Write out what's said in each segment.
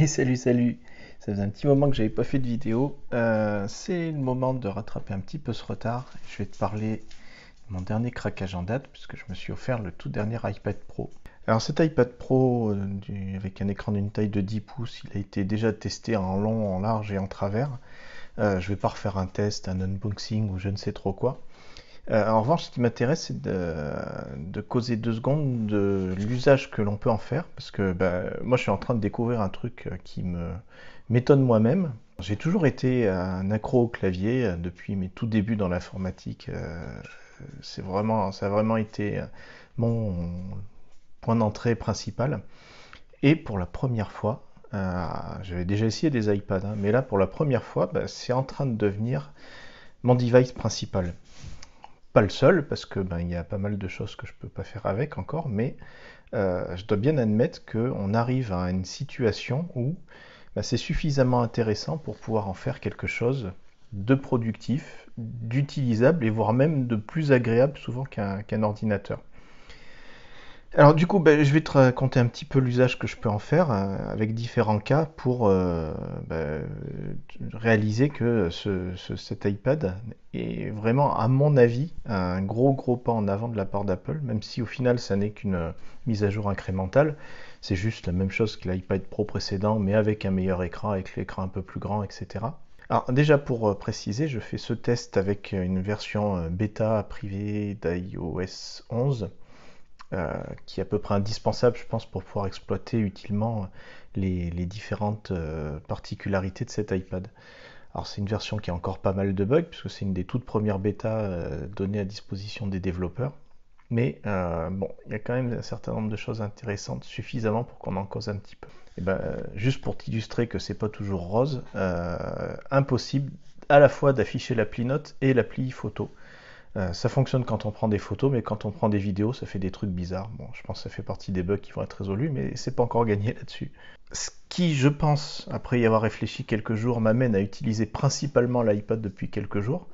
Et salut, salut! Ça faisait un petit moment que j'avais pas fait de vidéo. C'est le moment de rattraper un petit peu ce retard. Je vais te parler de mon dernier craquage en date, puisque je me suis offert le tout dernier iPad Pro. Alors cet iPad Pro, avec un écran d'une taille de 10 pouces, il a été déjà testé en long, en large et en travers. Je vais pas refaire un test, un unboxing ou je ne sais trop quoi. En revanche, ce qui m'intéresse, c'est de causer 2 secondes de l'usage que l'on peut en faire, parce que moi, je suis en train de découvrir un truc qui me m'étonne moi-même. J'ai toujours été un accro au clavier depuis mes tout débuts dans l'informatique. Ça a vraiment été mon point d'entrée principal. Et pour la première fois, j'avais déjà essayé des iPads, hein, mais là, pour la première fois, c'est en train de devenir mon device principal. Pas le seul, parce que il y a pas mal de choses que je peux pas faire avec encore, mais je dois bien admettre qu'on arrive à une situation où c'est suffisamment intéressant pour pouvoir en faire quelque chose de productif, d'utilisable et voire même de plus agréable souvent qu'un ordinateur. Alors du coup, je vais te raconter un petit peu l'usage que je peux en faire avec différents cas pour réaliser que cet iPad est vraiment, à mon avis, un gros gros pas en avant de la part d'Apple, même si au final ça n'est qu'une mise à jour incrémentale. C'est juste la même chose que l'iPad Pro précédent, mais avec un meilleur écran, avec l'écran un peu plus grand, etc. Alors déjà pour préciser, je fais ce test avec une version bêta privée d'iOS 11 qui est à peu près indispensable, je pense, pour pouvoir exploiter utilement les différentes particularités de cet iPad. Alors c'est une version qui a encore pas mal de bugs, puisque c'est une des toutes premières bêtas données à disposition des développeurs. Mais bon, il y a quand même un certain nombre de choses intéressantes, suffisamment pour qu'on en cause un petit peu. Et juste pour t'illustrer que c'est pas toujours rose, impossible à la fois d'afficher l'appli Note et l'appli Photo. Ça fonctionne quand on prend des photos, mais quand on prend des vidéos, ça fait des trucs bizarres. Bon, je pense que ça fait partie des bugs qui vont être résolus, mais c'est pas encore gagné là-dessus. Ce qui, je pense, après y avoir réfléchi quelques jours, m'amène à utiliser principalement l'iPad depuis quelques jours,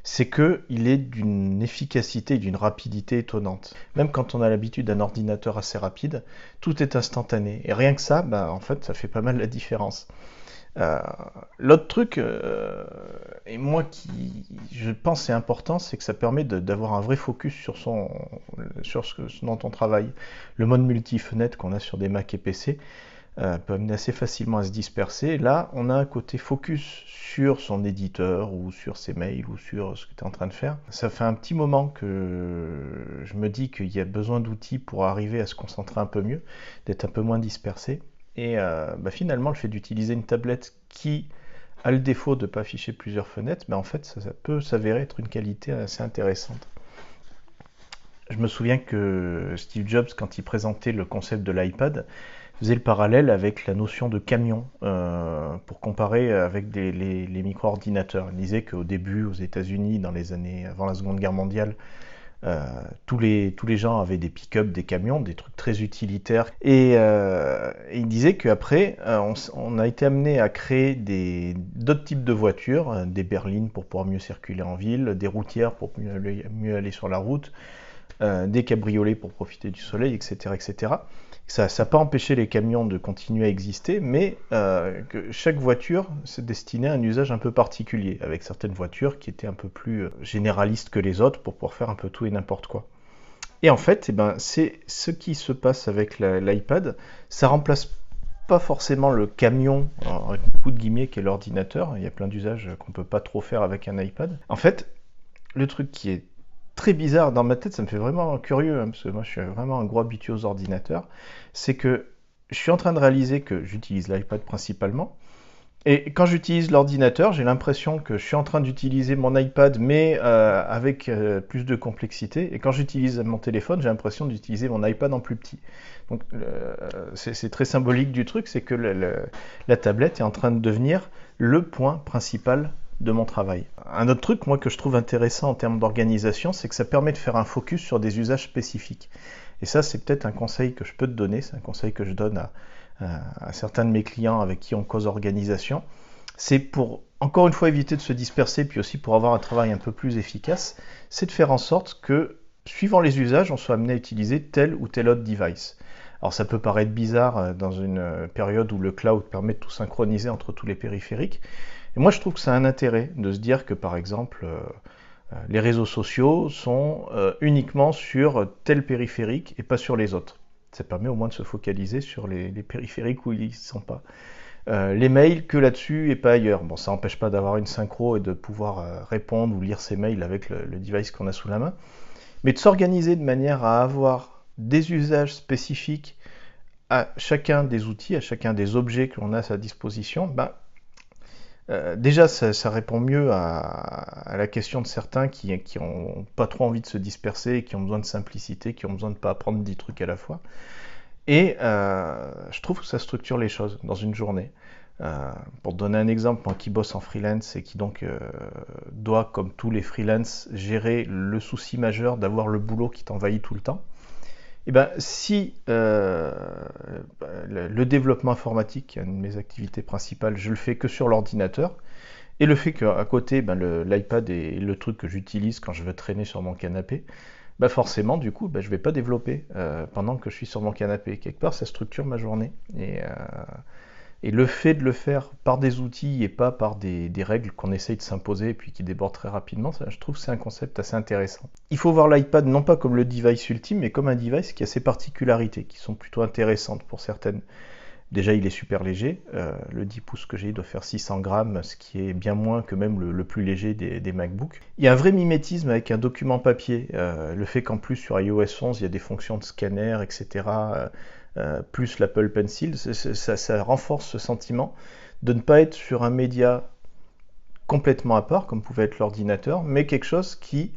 c'est qu'il est d'une efficacité et d'une rapidité étonnante. Même quand on a l'habitude d'un ordinateur assez rapide, tout est instantané. Et rien que ça, en fait, ça fait pas mal la différence. Euh, L'autre truc, et moi qui je pense c'est important, c'est que ça permet d'avoir un vrai focus sur ce dont on travaille. Le mode multi-fenêtre qu'on a sur des Mac et PC peut amener assez facilement à se disperser. Là, on a un côté focus sur son éditeur ou sur ses mails ou sur ce que tu es en train de faire. Ça fait un petit moment que je me dis qu'il y a besoin d'outils pour arriver à se concentrer un peu mieux, d'être un peu moins dispersé. Et finalement, le fait d'utiliser une tablette qui a le défaut de ne pas afficher plusieurs fenêtres, en fait, ça peut s'avérer être une qualité assez intéressante. Je me souviens que Steve Jobs, quand il présentait le concept de l'iPad, faisait le parallèle avec la notion de camion pour comparer avec les micro-ordinateurs. Il disait qu'au début, aux États-Unis, dans les années avant la Seconde Guerre mondiale, tous les gens avaient des pick-up, des camions, des trucs très utilitaires. Et il disait qu'après, on a été amené à créer d'autres types de voitures, des berlines pour pouvoir mieux circuler en ville, des routières pour mieux aller sur la route, des cabriolets pour profiter du soleil, etc. etc. Ça n'a pas empêché les camions de continuer à exister, mais que chaque voiture se destinait à un usage un peu particulier, avec certaines voitures qui étaient un peu plus généralistes que les autres pour pouvoir faire un peu tout et n'importe quoi. Et en fait, c'est ce qui se passe avec l'iPad. Ça remplace pas forcément le camion, avec beaucoup de guillemets, qui est l'ordinateur. Il y a plein d'usages qu'on peut pas trop faire avec un iPad. En fait, le truc qui est très bizarre dans ma tête, ça me fait vraiment curieux, hein, parce que moi je suis vraiment un gros habitué aux ordinateurs, c'est que je suis en train de réaliser que j'utilise l'iPad principalement, et quand j'utilise l'ordinateur, j'ai l'impression que je suis en train d'utiliser mon iPad, mais avec plus de complexité, et quand j'utilise mon téléphone, j'ai l'impression d'utiliser mon iPad en plus petit. Donc c'est très symbolique du truc, c'est que la tablette est en train de devenir le point principal de mon travail. Un autre truc, moi, que je trouve intéressant en termes d'organisation, c'est que ça permet de faire un focus sur des usages spécifiques. Et ça, c'est peut-être un conseil que je peux te donner, c'est un conseil que je donne à certains de mes clients avec qui on cause organisation. C'est pour, encore une fois, éviter de se disperser, puis aussi pour avoir un travail un peu plus efficace, c'est de faire en sorte que, suivant les usages, on soit amené à utiliser tel ou tel autre device. Alors ça peut paraître bizarre dans une période où le cloud permet de tout synchroniser entre tous les périphériques. Et moi je trouve que ça a un intérêt de se dire que par exemple les réseaux sociaux sont uniquement sur tel périphérique et pas sur les autres. Ça permet au moins de se focaliser sur les périphériques où ils ne sont pas. Les mails que là-dessus et pas ailleurs. Bon, ça n'empêche pas d'avoir une synchro et de pouvoir répondre ou lire ses mails avec le device qu'on a sous la main, mais de s'organiser de manière à avoir des usages spécifiques à chacun des outils, à chacun des objets que l'on a à sa disposition. Déjà, ça répond mieux à la question de certains qui ont pas trop envie de se disperser, qui ont besoin de simplicité, qui ont besoin de ne pas apprendre 10 trucs à la fois. Et je trouve que ça structure les choses dans une journée. Pour donner un exemple, moi qui bosse en freelance et qui donc doit, comme tous les freelances, gérer le souci majeur d'avoir le boulot qui t'envahit tout le temps, et ben si le développement informatique, qui est une de mes activités principales, je le fais que sur l'ordinateur, et le fait qu'à côté, l'iPad est le truc que j'utilise quand je veux traîner sur mon canapé, forcément, du coup, je ne vais pas développer pendant que je suis sur mon canapé. Quelque part, ça structure ma journée. Et le fait de le faire par des outils et pas par des règles qu'on essaye de s'imposer et puis qui débordent très rapidement, ça, je trouve que c'est un concept assez intéressant. Il faut voir l'iPad non pas comme le device ultime, mais comme un device qui a ses particularités, qui sont plutôt intéressantes pour certaines. Déjà, il est super léger. Le 10 pouces que j'ai doit faire 600 grammes, ce qui est bien moins que même le plus léger des MacBooks. Il y a un vrai mimétisme avec un document papier. Le fait qu'en plus, sur iOS 11, il y a des fonctions de scanner, etc., plus l'Apple Pencil, ça renforce ce sentiment de ne pas être sur un média complètement à part, comme pouvait être l'ordinateur, mais quelque chose qui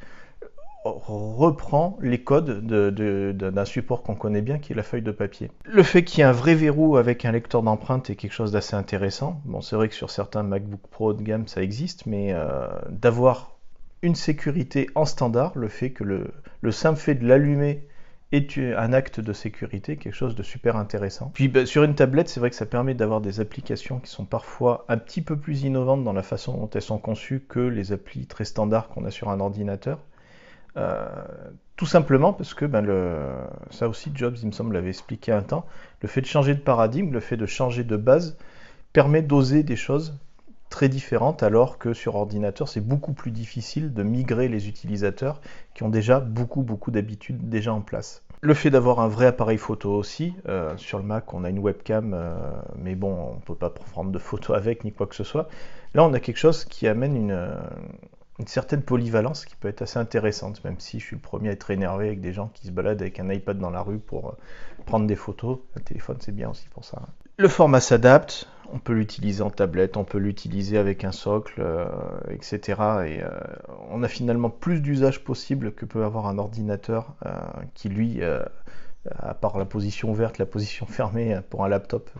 reprend les codes d'un support qu'on connaît bien, qui est la feuille de papier. Le fait qu'il y ait un vrai verrou avec un lecteur d'empreintes est quelque chose d'assez intéressant. Bon, c'est vrai que sur certains MacBook Pro de gamme, ça existe, mais d'avoir une sécurité en standard, le fait que le simple fait de l'allumer est un acte de sécurité, quelque chose de super intéressant. Puis sur une tablette, c'est vrai que ça permet d'avoir des applications qui sont parfois un petit peu plus innovantes dans la façon dont elles sont conçues que les applis très standards qu'on a sur un ordinateur. Tout simplement parce que ça aussi Jobs, il me semble, l'avait expliqué un temps, le fait de changer de paradigme, le fait de changer de base permet d'oser des choses très différentes, alors que sur ordinateur c'est beaucoup plus difficile de migrer les utilisateurs qui ont déjà beaucoup d'habitudes déjà en place. Le fait d'avoir un vrai appareil photo aussi, sur le Mac on a une webcam, mais bon on ne peut pas prendre de photos avec ni quoi que ce soit. Là on a quelque chose qui amène une certaine polyvalence qui peut être assez intéressante, même si je suis le premier à être énervé avec des gens qui se baladent avec un iPad dans la rue pour prendre des photos. Le téléphone c'est bien aussi pour ça. Le format s'adapte, on peut l'utiliser en tablette, on peut l'utiliser avec un socle, etc. Et on a finalement plus d'usages possibles que peut avoir un ordinateur qui lui, à part la position ouverte, la position fermée pour un laptop,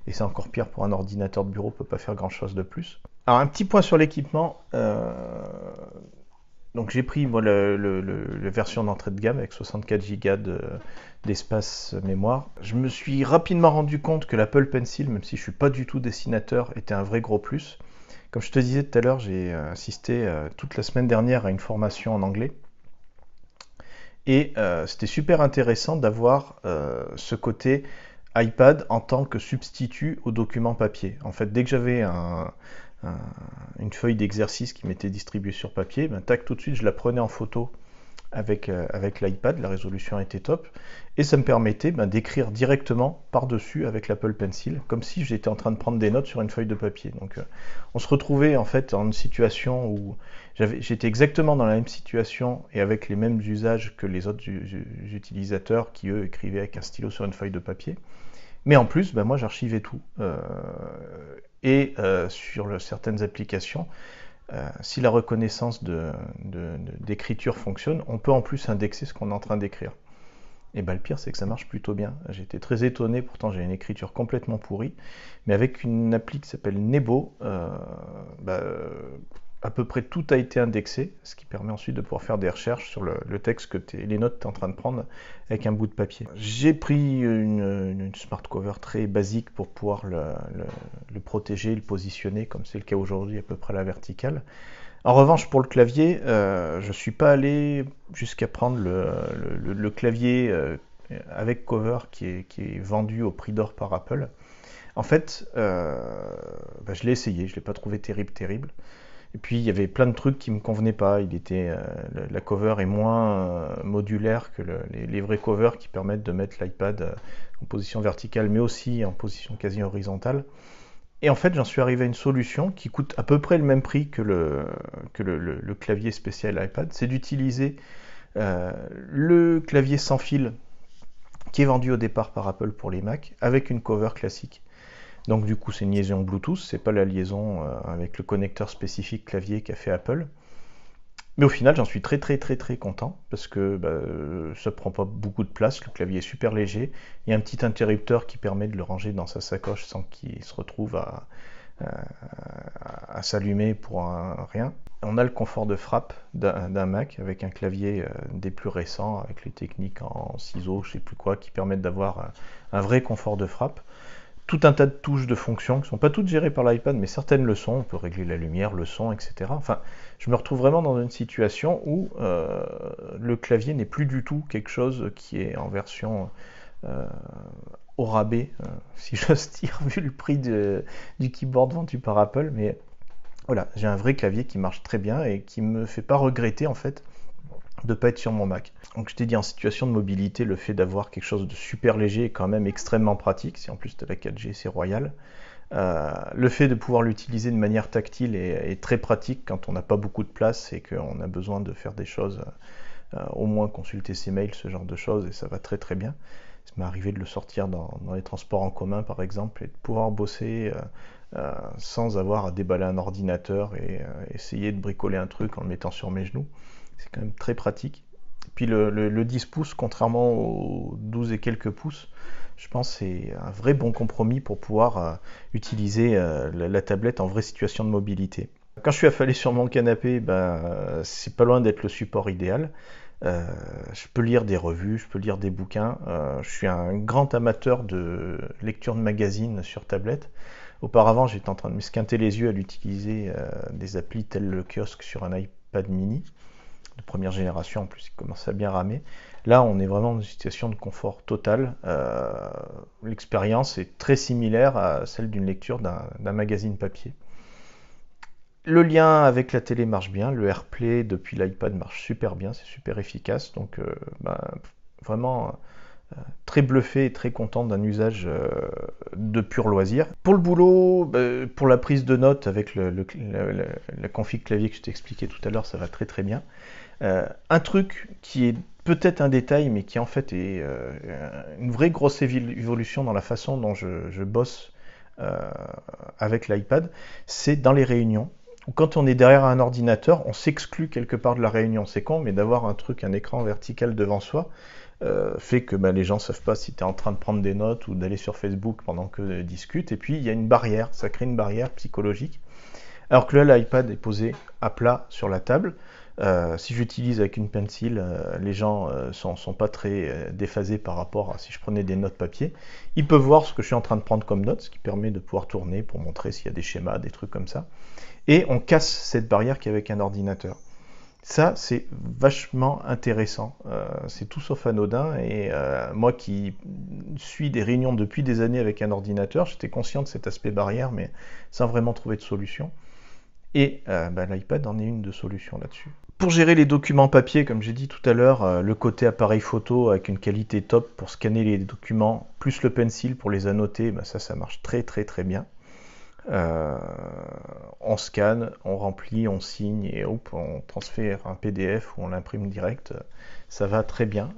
et c'est encore pire pour un ordinateur de bureau, peut pas faire grand chose de plus. Alors un petit point sur l'équipement, donc j'ai pris moi la version d'entrée de gamme avec 64 Go d'espace mémoire. Je me suis rapidement rendu compte que l'Apple Pencil, même si je suis pas du tout dessinateur, était un vrai gros plus. Comme je te disais tout à l'heure, j'ai assisté toute la semaine dernière à une formation en anglais. Et c'était super intéressant d'avoir ce côté iPad en tant que substitut au document papier. En fait, dès que j'avais une feuille d'exercice qui m'était distribuée sur papier, tac, tout de suite je la prenais en photo avec l'iPad, la résolution était top, et ça me permettait d'écrire directement par-dessus avec l'Apple Pencil, comme si j'étais en train de prendre des notes sur une feuille de papier. Donc on se retrouvait en fait dans une situation où j'étais exactement dans la même situation et avec les mêmes usages que les autres utilisateurs qui eux écrivaient avec un stylo sur une feuille de papier. Mais en plus, moi j'archivais tout. Et sur certaines applications, si la reconnaissance d'écriture fonctionne, on peut en plus indexer ce qu'on est en train d'écrire. Et le pire, c'est que ça marche plutôt bien. J'étais très étonné, pourtant j'ai une écriture complètement pourrie, mais avec une appli qui s'appelle Nebo, à peu près tout a été indexé, ce qui permet ensuite de pouvoir faire des recherches sur le texte les notes que tu es en train de prendre avec un bout de papier. J'ai pris une smart cover très basique pour pouvoir le protéger, le positionner, comme c'est le cas aujourd'hui, à peu près à la verticale. En revanche, pour le clavier, je ne suis pas allé jusqu'à prendre le clavier avec cover qui est vendu au prix d'or par Apple. En fait, je l'ai essayé, je ne l'ai pas trouvé terrible. Et puis il y avait plein de trucs qui me convenaient pas. La cover est moins modulaire que les vrais covers qui permettent de mettre l'iPad en position verticale, mais aussi en position quasi horizontale. Et en fait, j'en suis arrivé à une solution qui coûte à peu près le même prix que le clavier spécial iPad. C'est d'utiliser le clavier sans fil qui est vendu au départ par Apple pour les Mac avec une cover classique. Donc du coup c'est une liaison Bluetooth, c'est pas la liaison avec le connecteur spécifique clavier qu'a fait Apple. Mais au final j'en suis très content parce que ça prend pas beaucoup de place, le clavier est super léger, il y a un petit interrupteur qui permet de le ranger dans sa sacoche sans qu'il se retrouve à s'allumer pour rien. On a le confort de frappe d'un Mac avec un clavier des plus récents, avec les techniques en ciseaux, je sais plus quoi, qui permettent d'avoir un vrai confort de frappe. Tout un tas de touches de fonctions qui ne sont pas toutes gérées par l'iPad, mais certaines le sont. On peut régler la lumière, le son, etc. Enfin, je me retrouve vraiment dans une situation où le clavier n'est plus du tout quelque chose qui est en version au rabais, si j'ose dire, vu le prix du keyboard vendu par Apple. Mais voilà, j'ai un vrai clavier qui marche très bien et qui me fait pas regretter en fait de ne pas être sur mon Mac. Donc je t'ai dit, en situation de mobilité, le fait d'avoir quelque chose de super léger est quand même extrêmement pratique. Si en plus de la 4G, c'est royal. Le fait de pouvoir l'utiliser de manière tactile est très pratique quand on n'a pas beaucoup de place et qu'on a besoin de faire des choses, au moins consulter ses mails, ce genre de choses, et ça va très bien. Ça m'est arrivé de le sortir dans les transports en commun par exemple et de pouvoir bosser sans avoir à déballer un ordinateur et essayer de bricoler un truc en le mettant sur mes genoux. C'est quand même très pratique. Puis le 10 pouces, contrairement aux 12 et quelques pouces, je pense que c'est un vrai bon compromis pour pouvoir utiliser la tablette en vraie situation de mobilité. Quand je suis affalé sur mon canapé, c'est pas loin d'être le support idéal. Je peux lire des revues, je peux lire des bouquins. Je suis un grand amateur de lecture de magazines sur tablette. Auparavant, j'étais en train de me squinter les yeux à l'utiliser des applis telles le kiosque sur un iPad mini de première génération, en plus il commence à bien ramer. Là on est vraiment dans une situation de confort total. L'expérience est très similaire à celle d'une lecture d'un magazine papier. Le lien avec la télé marche bien, le AirPlay depuis l'iPad marche super bien, c'est super efficace, donc vraiment très bluffé et très content d'un usage de pur loisir. Pour le boulot, pour la prise de notes avec la config clavier que je t'ai expliqué tout à l'heure, ça va très bien. Un truc qui est peut-être un détail, mais qui en fait est une vraie grosse évolution dans la façon dont je bosse avec l'iPad, c'est dans les réunions. Quand on est derrière un ordinateur, on s'exclut quelque part de la réunion. C'est con, mais d'avoir un écran vertical devant soi, fait que les gens ne savent pas si tu es en train de prendre des notes ou d'aller sur Facebook pendant que discutent. Et puis il y a une barrière, ça crée une barrière psychologique. Alors que là, l'iPad est posé à plat sur la table. Si j'utilise avec une pencil, les gens sont pas très déphasés par rapport à si je prenais des notes papier. Ils peuvent voir ce que je suis en train de prendre comme notes, ce qui permet de pouvoir tourner pour montrer s'il y a des schémas, des trucs comme ça. Et on casse cette barrière qu'il y a avec un ordinateur. Ça, c'est vachement intéressant. C'est tout sauf anodin. Et moi qui suis des réunions depuis des années avec un ordinateur, j'étais conscient de cet aspect barrière, mais sans vraiment trouver de solution. Et l'iPad en est une de solutions là-dessus. Pour gérer les documents papier, comme j'ai dit tout à l'heure, le côté appareil photo avec une qualité top pour scanner les documents, plus le pencil pour les annoter, ça marche très bien. On scanne, on remplit, on signe et hop, on transfère un PDF ou on l'imprime direct. Ça va très bien,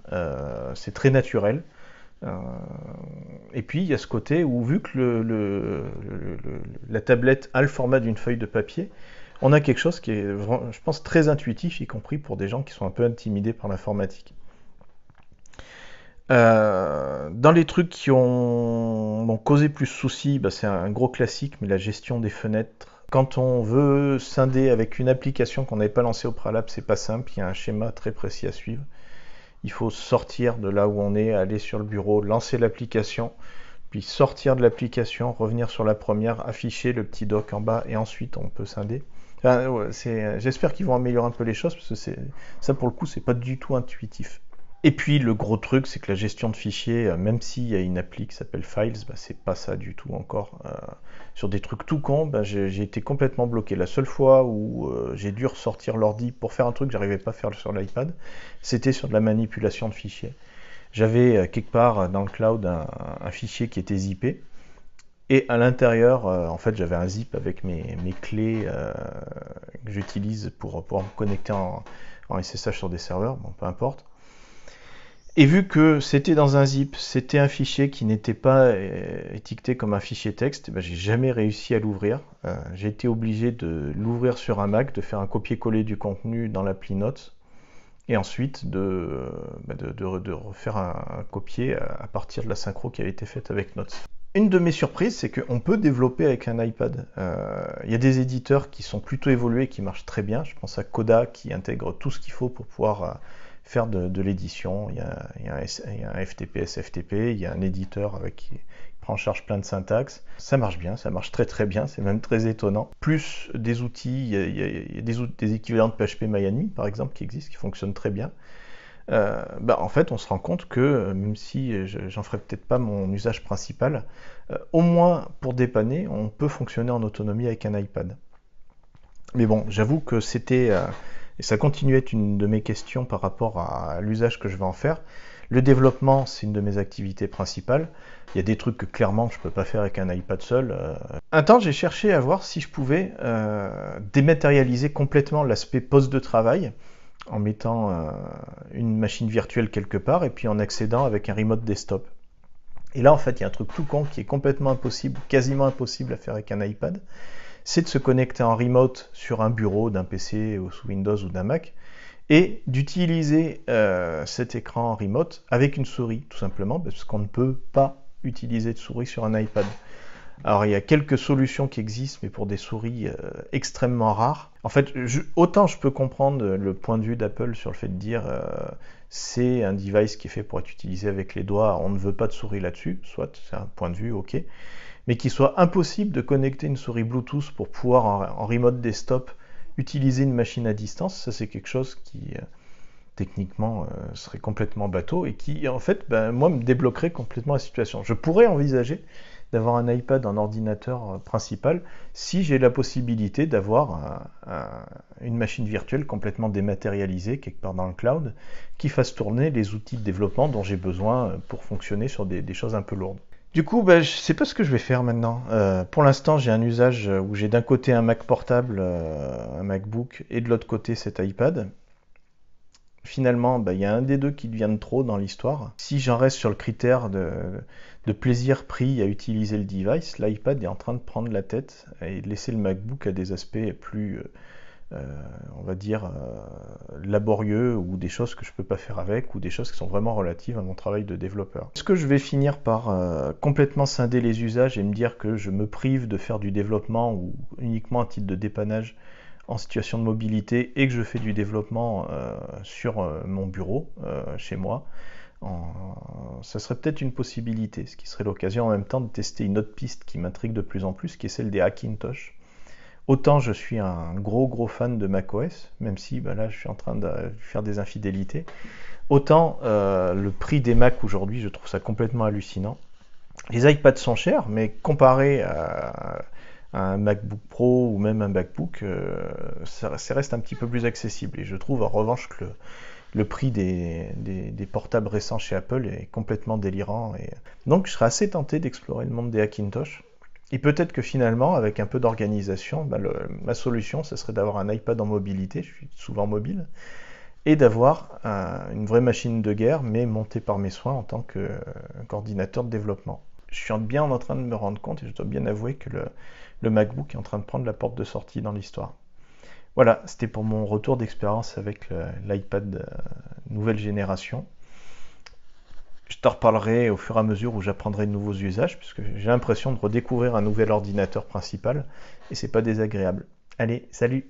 c'est très naturel. Et puis il y a ce côté où vu que la tablette a le format d'une feuille de papier, on a quelque chose qui est, je pense, très intuitif, y compris pour des gens qui sont un peu intimidés par l'informatique. Dans les trucs qui ont causé plus soucis, c'est un gros classique, mais la gestion des fenêtres. Quand on veut scinder avec une application qu'on n'avait pas lancée au préalable, c'est pas simple, il y a un schéma très précis à suivre. Il faut sortir de là où on est, aller sur le bureau, lancer l'application, puis sortir de l'application, revenir sur la première, afficher le petit dock en bas et ensuite on peut scinder. J'espère qu'ils vont améliorer un peu les choses parce que ça pour le coup c'est pas du tout intuitif. Et puis le gros truc, c'est que la gestion de fichiers, même s'il y a une appli qui s'appelle Files, bah, c'est pas ça du tout encore. Sur des trucs tout cons, bah, j'ai été complètement bloqué. La seule fois où j'ai dû ressortir l'ordi pour faire un truc que j'arrivais pas à faire sur l'iPad, c'était sur de la manipulation de fichiers. J'avais quelque part dans le cloud un fichier qui était zippé. Et à l'intérieur, en fait, j'avais un zip avec mes clés que j'utilise pour pouvoir me connecter en SSH sur des serveurs, bon, peu importe. Et vu que c'était dans un zip, c'était un fichier qui n'était pas étiqueté comme un fichier texte, ben, j'ai jamais réussi à l'ouvrir. J'ai été obligé de l'ouvrir sur un Mac, de faire un copier-coller du contenu dans l'appli Notes, et ensuite de refaire un copier à partir de la synchro qui avait été faite avec Notes. Une de mes surprises, c'est qu'on peut développer avec un iPad. Il y a des éditeurs qui sont plutôt évolués, qui marchent très bien. Je pense à Coda qui intègre tout ce qu'il faut pour pouvoir faire de l'édition. Il y a un FTP, SFTP, il y a un éditeur qui prend en charge plein de syntaxes. Ça marche bien, ça marche très très bien, c'est même très étonnant. Plus des outils, il y a des équivalents de PHP MyAdmin par exemple qui existent, qui fonctionnent très bien. En fait, on se rend compte que même si j'en ferai peut-être pas mon usage principal, au moins pour dépanner, on peut fonctionner en autonomie avec un iPad. Mais bon, j'avoue que c'était, et ça continue à être une de mes questions par rapport à l'usage que je vais en faire. Le développement, c'est une de mes activités principales. Il y a des trucs que clairement je ne peux pas faire avec un iPad seul. Un temps, j'ai cherché à voir si je pouvais dématérialiser complètement l'aspect poste de travail en mettant une machine virtuelle quelque part et puis en accédant avec un remote desktop. Et là, en fait, il y a un truc tout con qui est complètement impossible, quasiment impossible à faire avec un iPad, c'est de se connecter en remote sur un bureau d'un PC ou sous Windows ou d'un Mac et d'utiliser cet écran en remote avec une souris, tout simplement, parce qu'on ne peut pas utiliser de souris sur un iPad. Alors il y a quelques solutions qui existent, mais pour des souris extrêmement rares. En fait, autant je peux comprendre le point de vue d'Apple sur le fait de dire c'est un device qui est fait pour être utilisé avec les doigts, on ne veut pas de souris là-dessus, soit c'est un point de vue, ok, mais qu'il soit impossible de connecter une souris Bluetooth pour pouvoir en remote desktop utiliser une machine à distance, ça c'est quelque chose qui techniquement serait complètement bateau et qui en fait moi me débloquerait complètement la situation. Je pourrais envisager d'avoir un iPad en ordinateur principal si j'ai la possibilité d'avoir une machine virtuelle complètement dématérialisée quelque part dans le cloud qui fasse tourner les outils de développement dont j'ai besoin pour fonctionner sur des choses un peu lourdes. Du coup, je ne sais pas ce que je vais faire maintenant. Pour l'instant, j'ai un usage où j'ai d'un côté un Mac portable, un MacBook, et de l'autre côté cet iPad. Finalement, il y a un des deux qui devient de trop dans l'histoire. Si j'en reste sur le critère de plaisir pris à utiliser le device, l'iPad est en train de prendre la tête et de laisser le MacBook à des aspects plus, on va dire, laborieux ou des choses que je ne peux pas faire avec ou des choses qui sont vraiment relatives à mon travail de développeur. Est-ce que je vais finir par complètement scinder les usages et me dire que je me prive de faire du développement ou uniquement à titre de dépannage en situation de mobilité et que je fais du développement sur mon bureau, chez moi, ça serait peut-être une possibilité, ce qui serait l'occasion en même temps de tester une autre piste qui m'intrigue de plus en plus, qui est celle des Hackintosh. Autant je suis un gros fan de macOS, même si là je suis en train de faire des infidélités, autant le prix des Mac aujourd'hui, je trouve ça complètement hallucinant. Les iPads sont chers, mais comparé à un MacBook Pro ou même un MacBook, ça reste un petit peu plus accessible. Et je trouve en revanche que le prix des portables récents chez Apple est complètement délirant. Et donc je serais assez tenté d'explorer le monde des Hackintosh. Et peut-être que finalement, avec un peu d'organisation, ma solution, ce serait d'avoir un iPad en mobilité, je suis souvent mobile, et d'avoir une vraie machine de guerre, mais montée par mes soins en tant qu'ordinateur de développement. Je suis bien en train de me rendre compte, et je dois bien avouer que le MacBook est en train de prendre la porte de sortie dans l'histoire. Voilà, c'était pour mon retour d'expérience avec l'iPad nouvelle génération. Je t'en reparlerai au fur et à mesure où j'apprendrai de nouveaux usages, puisque j'ai l'impression de redécouvrir un nouvel ordinateur principal, et c'est pas désagréable. Allez, salut!